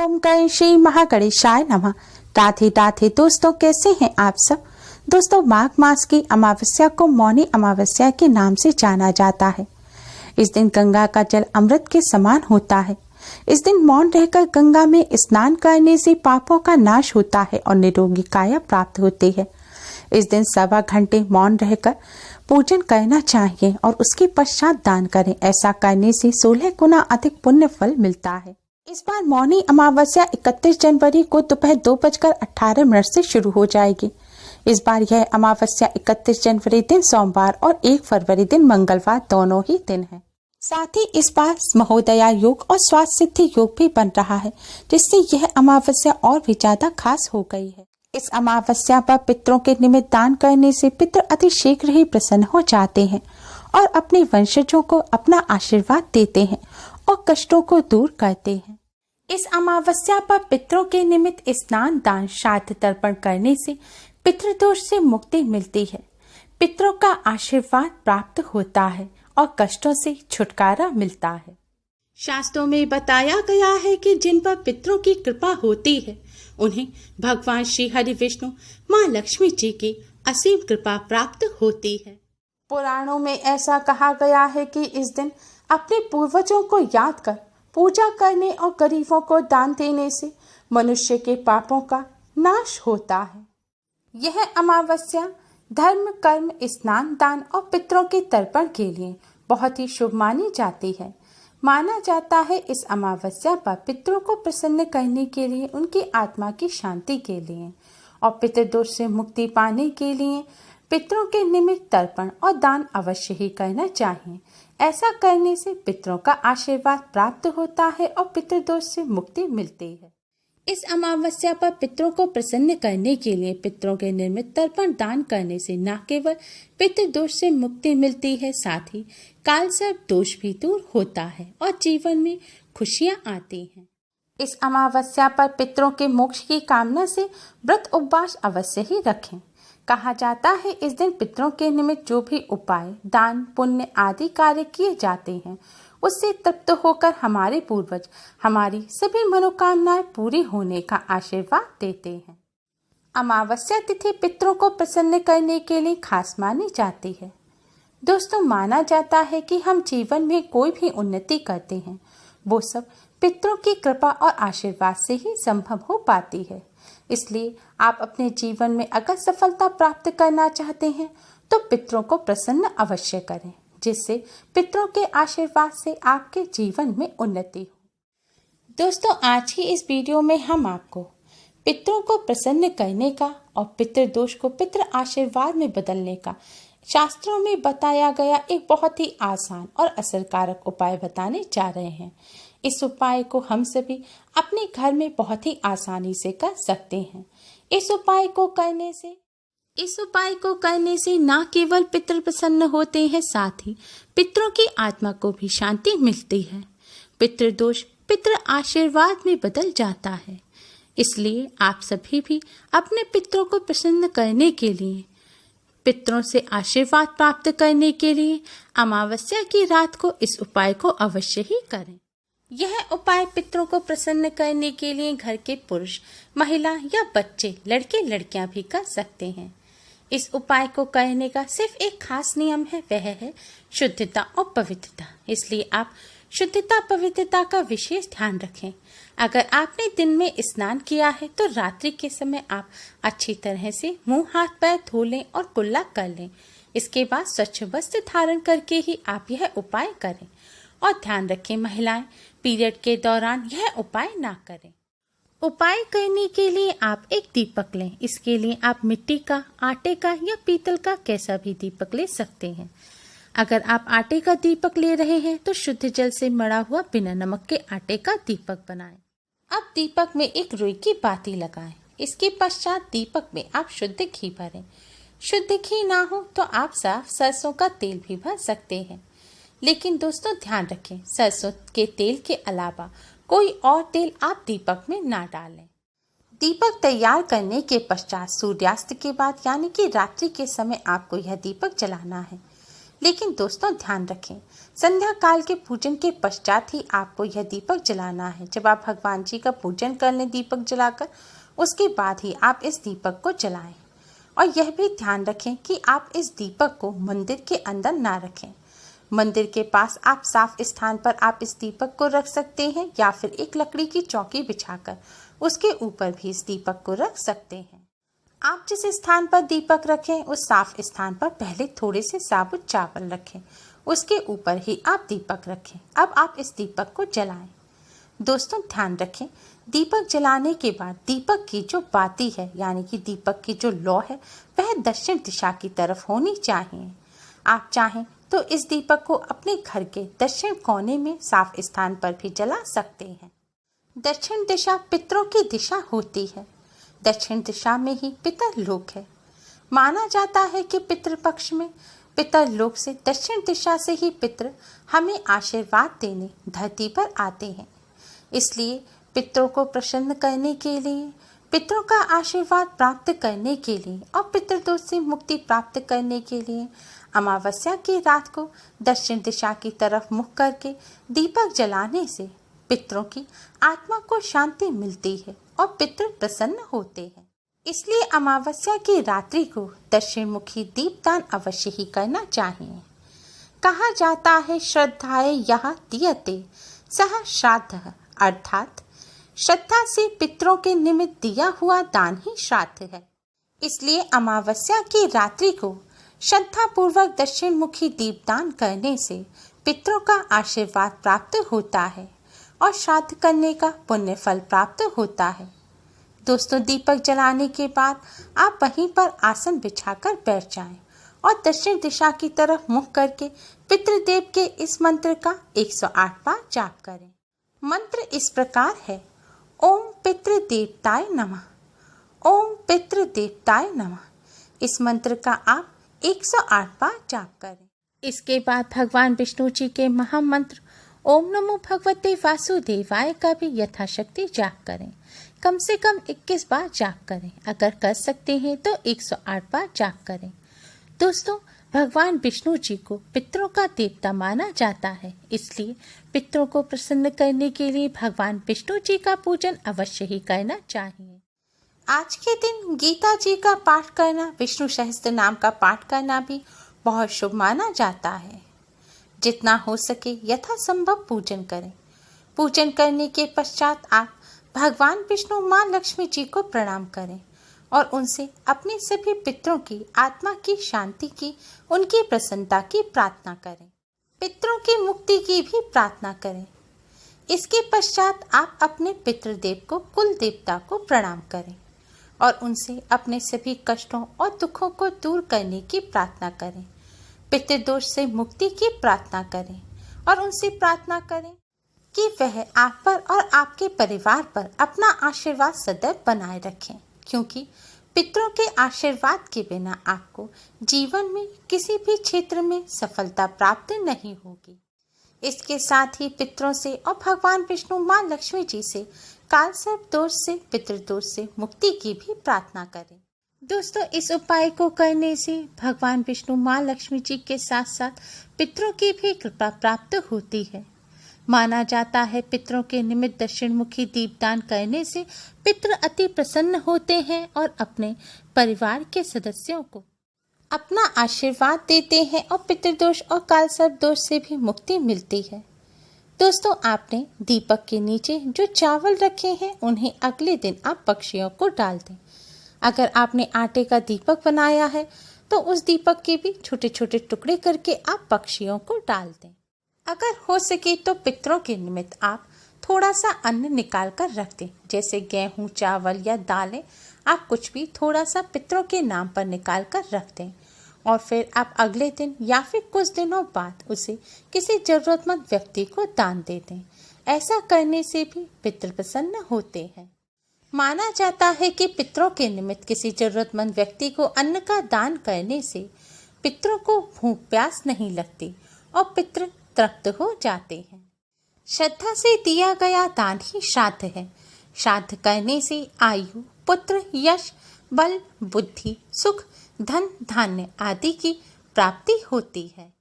ओम गणेश श्री महागणेशाय नमः। राधे राधे दोस्तों, कैसे हैं आप सब। दोस्तों, माघ मास की अमावस्या को मौनी अमावस्या के नाम से जाना जाता है। इस दिन गंगा का जल अमृत के समान होता है। इस दिन मौन रहकर गंगा में स्नान करने से पापों का नाश होता है और निरोगी काया प्राप्त होती है। इस दिन 1.25 घंटे मौन रहकर पूजन करना चाहिए और उसके पश्चात दान करें। ऐसा करने से 16 गुना अधिक पुण्य फल मिलता है। इस बार मौनी अमावस्या 31 जनवरी को दोपहर 2:18 से शुरू हो जाएगी। इस बार यह अमावस्या 31 जनवरी दिन सोमवार और 1 फरवरी दिन मंगलवार दोनों ही दिन है। साथ ही इस बार महोदया योग और स्वास्थ्य सिद्धि योग भी बन रहा है, जिससे यह अमावस्या और भी ज्यादा खास हो गई है। इस अमावस्या पर पितरों के निमित्त दान करने से पितर अति शीघ्र ही प्रसन्न हो जाते हैं और अपने वंशजों को अपना आशीर्वाद देते हैं और कष्टों को दूर करते हैं। इस अमावस्या पर पितरों के निमित्त स्नान, दान, श्राद्ध तर्पण करने से पितृदोष से मुक्ति मिलती है। पितरों का आशीर्वाद प्राप्त होता है और कष्टों से छुटकारा मिलता है। शास्त्रों में बताया गया है कि जिन पर पितरों की कृपा होती है उन्हें भगवान श्री हरि विष्णु माँ लक्ष्मी जी की असीम कृपा प्राप्त होती है। पुराणों में ऐसा कहा गया है कि इस दिन अपने पूर्वजों को याद कर पूजा करने और गरीबों को दान देने से मनुष्य के पापों का नाश होता है। यह अमावस्या धर्म, कर्म, स्नान, दान और पितरों के तर्पण के लिए बहुत ही शुभ मानी जाती है। माना जाता है इस अमावस्या पर पितरों को प्रसन्न करने के लिए, उनकी आत्मा की शांति के लिए और पितृदोष से मुक्ति पाने के लिए पितरों के निमित्त तर्पण और दान अवश्य ही करना चाहिए। ऐसा करने से पितरों का आशीर्वाद प्राप्त होता है और पितृदोष से मुक्ति मिलती है। इस अमावस्या पर पितरों को प्रसन्न करने के लिए पितरों के निर्मित तर्पण दान करने से न केवल पितृदोष से मुक्ति मिलती है, साथ ही काल सर्प दोष भी दूर होता है और जीवन में खुशियां आती हैं। इस अमावस्या पर पितरों के मोक्ष की कामना से व्रत उपवास अवश्य ही रखें। कहा जाता है इस दिन पितरों के निमित्त जो भी उपाय, दान, पुण्य आदि कार्य किए जाते हैं उससे तृप्त होकर हमारे पूर्वज हमारी सभी मनोकामनाएं पूरी होने का आशीर्वाद देते हैं। अमावस्या तिथि पितरों को प्रसन्न करने के लिए खास मानी जाती है। दोस्तों, माना जाता है कि हम जीवन में कोई भी उन्नति करते हैं वो सब पितरों की कृपा और आशीर्वाद से ही संभव हो पाती है। इसलिए आप अपने जीवन में अगर सफलता प्राप्त करना चाहते हैं तो पितरों को प्रसन्न अवश्य करें, जिससे पितरों के आशीर्वाद से आपके जीवन में उन्नति हो। दोस्तों, आज की इस वीडियो में हम आपको पितरों को प्रसन्न करने का और पितृदोष को पितृ आशीर्वाद में बदलने का शास्त्रों में बताया गया एक बहुत ही आसान और असरकारक उपाय बताने जा रहे हैं। इस उपाय को हम सभी अपने घर में बहुत ही आसानी से कर सकते हैं। इस उपाय को करने से न केवल पितृ प्रसन्न होते हैं, साथ ही पितरों की आत्मा को भी शांति मिलती है। पितृदोष पितृ आशीर्वाद में बदल जाता है। इसलिए आप सभी भी अपने पितरों को प्रसन्न करने के लिए, पितरों से आशीर्वाद प्राप्त करने के लिए अमावस्या की रात को इस उपाय को अवश्य ही करें। यह उपाय पितरों को प्रसन्न करने के लिए घर के पुरुष, महिला या बच्चे, लड़के लड़कियां भी कर सकते हैं। इस उपाय को करने का सिर्फ एक खास नियम है, वह है शुद्धता और पवित्रता। इसलिए आप शुद्धता पवित्रता का विशेष ध्यान रखें। अगर आपने दिन में स्नान किया है तो रात्रि के समय आप अच्छी तरह से मुंह, हाथ, पैर धो लें और कुल्ला कर लें। इसके बाद स्वच्छ वस्त्र धारण करके ही आप यह उपाय करें। और ध्यान रखें, महिलाएं पीरियड के दौरान यह उपाय ना करें। उपाय करने के लिए आप एक दीपक लें। इसके लिए आप मिट्टी का, आटे का या पीतल का कैसा भी दीपक ले सकते हैं। अगर आप आटे का दीपक ले रहे हैं तो शुद्ध जल से मढ़ा हुआ बिना नमक के आटे का दीपक बनाएं। अब दीपक में एक रुई की बाती लगाएं। इसके पश्चात दीपक में आप शुद्ध घी भरें। शुद्ध घी ना हो तो आप साफ सरसों का तेल भी भर सकते हैं। लेकिन दोस्तों, ध्यान रखें, सरसों के तेल के अलावा कोई और तेल आप दीपक में ना डालें। दीपक तैयार करने के पश्चात सूर्यास्त के बाद यानी कि रात्रि के समय आपको यह दीपक जलाना है। लेकिन दोस्तों ध्यान रखें, संध्या काल के पूजन के पश्चात ही आपको यह दीपक जलाना है। जब आप भगवान जी का पूजन कर लें दीपक जलाकर, उसके बाद ही आप इस दीपक को जलाएं। और यह भी ध्यान रखें कि आप इस दीपक को मंदिर के अंदर ना रखें। मंदिर के पास आप साफ स्थान पर आप इस दीपक को रख सकते हैं, या फिर एक लकड़ी की चौकी बिछाकर उसके ऊपर भी इस दीपक को रख सकते हैं। आप जिस स्थान पर दीपक रखें उस साफ स्थान पर पहले थोड़े से साबुत चावल रखें, उसके ऊपर ही आप दीपक रखें। अब आप इस दीपक को जलाएं। दोस्तों ध्यान रखें, दीपक जलाने के बाद दीपक की जो बाती है, यानी कि दीपक की जो लौ है, वह दक्षिण दिशा की तरफ होनी चाहिए। आप चाहें तो इस दीपक को अपने घर के दक्षिण कोने में साफ स्थान पर भी जला सकते हैं। दक्षिण दिशा पितरों की दिशा होती है। दक्षिण दिशा में ही पितरलोक है। माना जाता है कि पितृपक्ष में पितरलोक से दक्षिण दिशा से ही पितृ हमें आशीर्वाद देने धरती पर आते हैं। इसलिए पितरों को प्रसन्न करने के लिए, पितरों का आशीर्वाद प्राप्त करने के लिए और पितृदोष से मुक्ति प्राप्त करने के लिए अमावस्या की रात को दक्षिण दिशा की तरफ मुख करके दीपक जलाने से पितरों की आत्मा को शांति मिलती है और पितृ प्रसन्न होते हैं। इसलिए अमावस्या की रात्रि को दक्षिण मुखी दीपदान अवश्य ही करना चाहिए। कहा जाता है श्रद्धाए यह दीयते सह श्राद्ध, अर्थात श्रद्धा से पितरों के निमित्त दिया हुआ दान ही श्राद्ध है। इसलिए अमावस्या की रात्रि को श्रद्धा पूर्वक दक्षिण मुखी दीपदान करने से पितरों का आशीर्वाद प्राप्त होता है और श्राद्ध करने का पुण्य फल प्राप्त होता है। दोस्तों दीपक जलाने के बाद आप वहीं पर आसन बिछाकर बैठ जाएं और दक्षिण दिशा की तरफ मुख करके पितृदेव के इस मंत्र का 108 बार जाप करें। मंत्र इस प्रकार है, ओम पितृदेवताय नमः, ओम पितृदेवताय नमः। इस मंत्र का आप 108 बार जाप करें। इसके बाद भगवान विष्णु जी के महामंत्र ओम नमो भगवते वासुदेवाय का भी यथाशक्ति जाप करें। कम से कम 21 बार जाप करें। अगर कर सकते हैं तो 108 बार जाप करें। दोस्तों भगवान विष्णु जी को पितरों का देवता माना जाता है, इसलिए पितरों को प्रसन्न करने के लिए भगवान विष्णु जी का पूजन अवश्य ही करना चाहिए। आज के दिन गीता जी का पाठ करना, विष्णु सहस्त्र नाम का पाठ करना भी बहुत शुभ माना जाता है। जितना हो सके यथासंभव पूजन करें। पूजन करने के पश्चात आप भगवान विष्णु माँ लक्ष्मी जी को प्रणाम करें और उनसे अपने सभी पितरों की आत्मा की शांति की, उनकी प्रसन्नता की प्रार्थना करें। पितरों की मुक्ति की भी प्रार्थना करें। इसके पश्चात आप अपने पितृदेव को, कुल देवता को प्रणाम करें और उनसे अपने सभी कष्टों और दुखों को दूर करने की प्रार्थना करें। पितृदोष से मुक्ति की प्रार्थना करें और उनसे प्रार्थना करें कि वह आप पर और आपके परिवार पर अपना आशीर्वाद सदैव बनाए रखें, क्योंकि पितरों के आशीर्वाद के बिना आपको जीवन में किसी भी क्षेत्र में सफलता प्राप्त नहीं होगी। इसके साथ ही पितरों से और भगवान विष्णु माँ लक्ष्मी जी से काल सर्प दोष से, पितृदोष से मुक्ति की भी प्रार्थना करें। दोस्तों इस उपाय को करने से भगवान विष्णु माँ लक्ष्मी जी के साथ साथ पितरों की भी कृपा प्राप्त होती है। माना जाता है पितरों के निमित्त दक्षिण मुखी दीपदान करने से पितृ अति प्रसन्न होते हैं और अपने परिवार के सदस्यों को अपना आशीर्वाद देते हैं और पितृदोष और काल सर्प दोष से भी मुक्ति मिलती है। दोस्तों आपने दीपक के नीचे जो चावल रखे हैं उन्हें अगले दिन आप पक्षियों को डाल दें। अगर आपने आटे का दीपक बनाया है तो उस दीपक के भी छोटे छोटे टुकड़े करके आप पक्षियों को डाल दें। अगर हो सके तो पितरों के निमित्त आप थोड़ा सा अन्न निकाल कर रख दें, जैसे गेहूं, चावल या दालें। आप कुछ भी थोड़ा सा पितरों के नाम पर निकाल कर रख दें और फिर आप अगले दिन या फिर कुछ दिनों बाद उसे किसी जरूरतमंद व्यक्ति को दान दे दें। ऐसा करने से भी पितृ प्रसन्न होते हैं। माना जाता है कि पितरों के निमित्त किसी जरूरतमंद व्यक्ति को अन्न का दान करने से पितरों को भूख प्यास नहीं लगती और पितृ तृप्त हो जाते हैं। श्रद्धा से दिया गया दान ही श्राद्ध है। श्राद्ध करने से आयु, पुत्र, यश, बल, बुद्धि, सुख, धन, धान्य आदि की प्राप्ति होती है।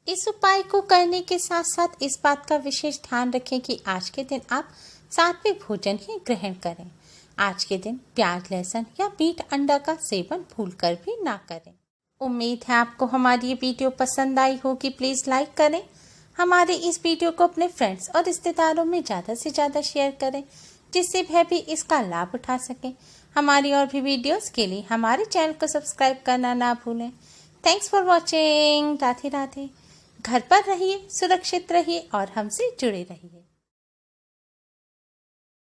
इस उपाय को करने के साथ साथ इस बात का विशेष ध्यान रखें कि आज के दिन आप सात्विक भोजन ही ग्रहण करें। आज के दिन प्याज, लहसुन या मीट, अंडा का सेवन भूलकर भी ना करें। उम्मीद है आपको हमारी ये वीडियो पसंद आई होगी। प्लीज़ लाइक करें, हमारे इस वीडियो को अपने फ्रेंड्स और रिश्तेदारों में ज़्यादा से ज़्यादा शेयर करें, जिससे वह भी इसका लाभ उठा सकें। हमारी और भी वीडियोस के लिए हमारे चैनल को सब्सक्राइब करना ना भूलें। Thanks for watching. Radhe Radhe. घर पर रहिए, सुरक्षित रहिए और हमसे जुड़े रहिए।